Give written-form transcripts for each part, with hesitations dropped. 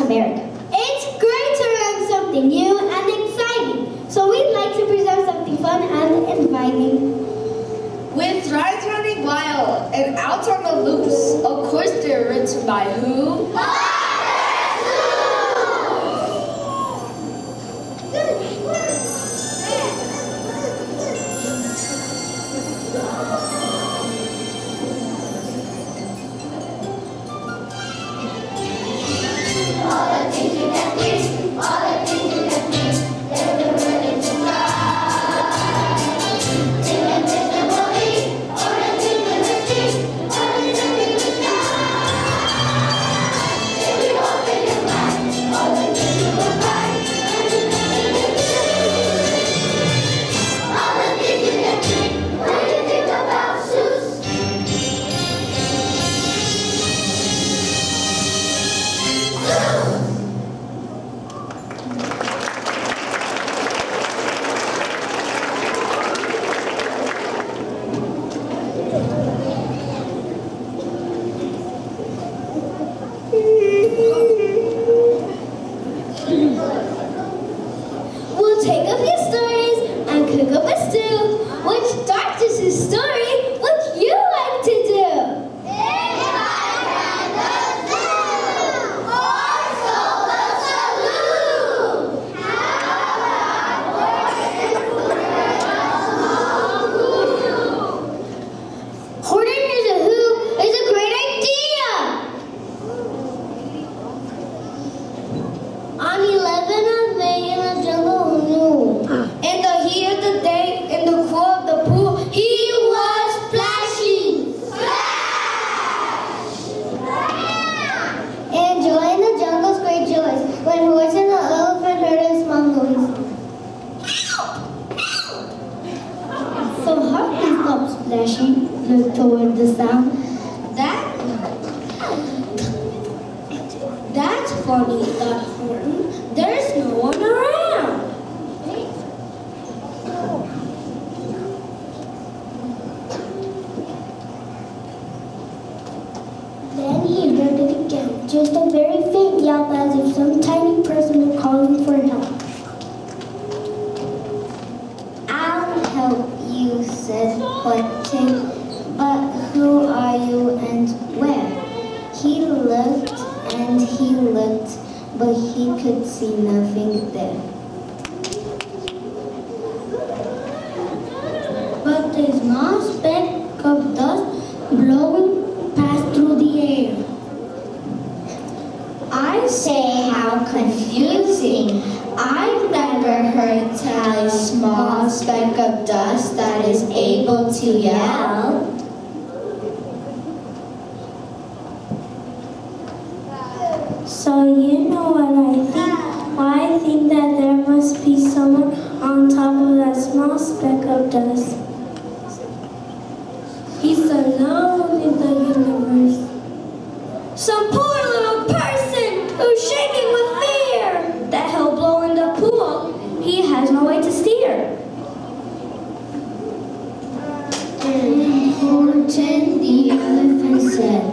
America. It's great to learn something new and exciting, so we'd like to present something fun and inviting. With Rides Running Wild and Out on the Loose, of course they're written by who? We'll take a few stories and cook up a stew. Which starts is his story? What you like to do? Hoarding is a who is a great idea. On 11 of May in the jungle who knew. In the heat of the day, in the cool of the pool, he was splashing. Splash! Enjoying the jungle's great joys, when horse and the elephant heard a small noise. So Harvey stopped splashing, looked toward the sound. That's funny, thought Horton. There's no one around. Then he heard it again, just a very faint yelp as if some tiny person were calling for help. I'll help you, said Horton. But who are you and where? He looked and he looked, but he could see nothing there. But a small speck of dust blowing passed through the air. I say, how confusing. I've never heard tell a small speck of dust that is able to yell. So you know what I think? Why I think that there must be someone on top of that small speck of dust. He's alone in the universe. Some poor little person who's shaking with fear that he'll blow in the pool. He has no way to steer. And Horton the elephant said,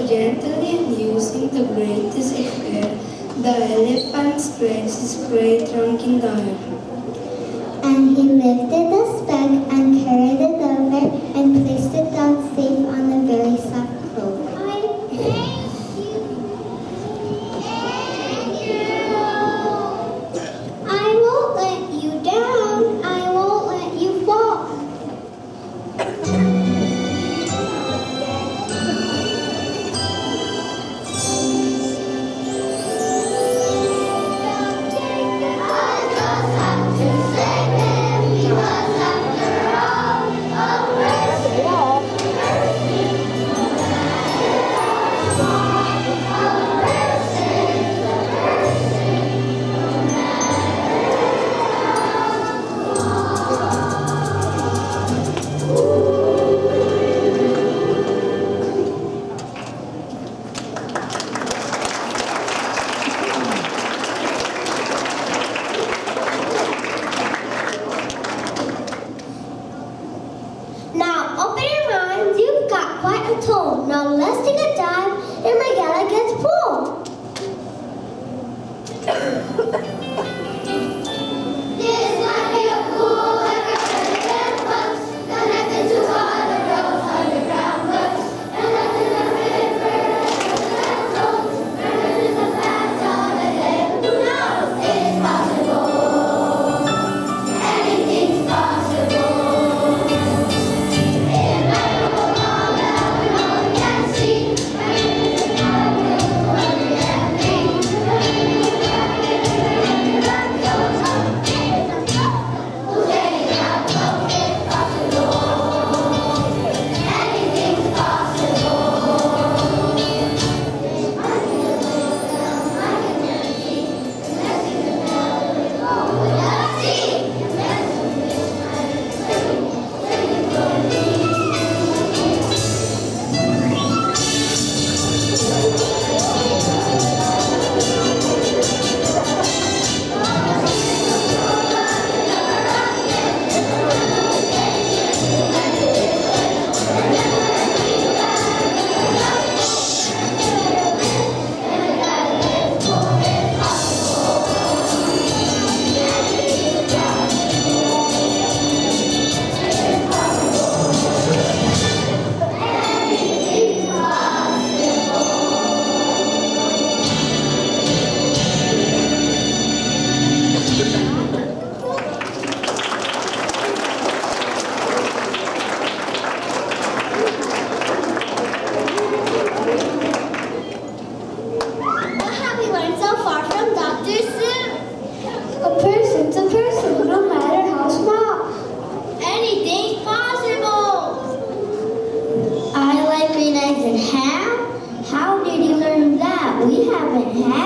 gently and using the greatest care, the elephant stretched his great trunk in the air. And he lifted the speck and carried it over and placed it down safe on the very soft clover. I won't let you down. I won't let you fall. Because While let's take a dive and my gala gets full. This might be a pool like a president bus, connected to other roads, underground bus, and nothing of it in the past on the day. Who knows? It's possible. Anything's possible. It matters how long that we know we can't see. What have we learned so far from Dr. Seuss? A person's a person, no matter how small. Anything's possible. I like green eggs and ham. How did you learn that? We haven't had